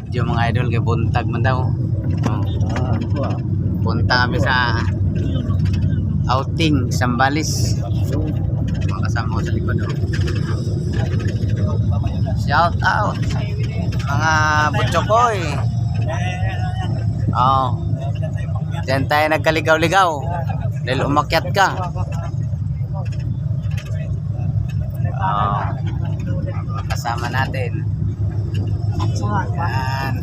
video mga idol kay buntag man daw. Punta kami sa outing Zambales. Mga kasama ko sa likod. Shout out mga butchokoy. Diyan tayo nagkaligaw-ligaw dahil umakyat ka. Kasama natin. Yan.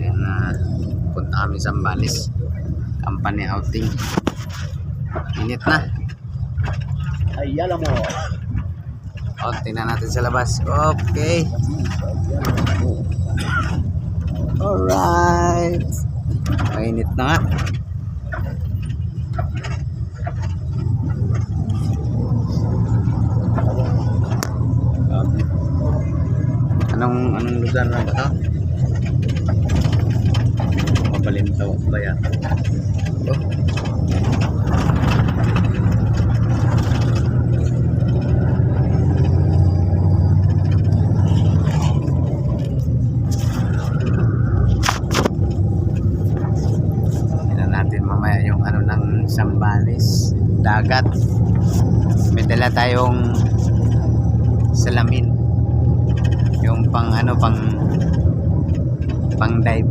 Yan na. Punta kami sa Zambales. Company outing. Init na. Ay, alam mo. Tingnan natin sa labas. Okay. Alright. Mainit na nga. Anong lugar na ba ito? Mabalintaw ba yan? Ito. Tignan natin mamaya yung ano ng Zambales. Dagat. May dala tayong salamin. Yung pang ano pang dive.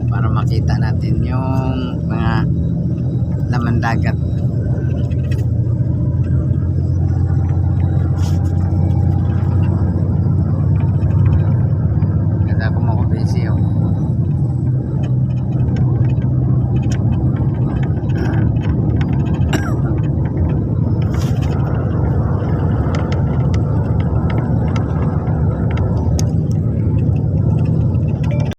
Para makita natin yung mga laman dagat.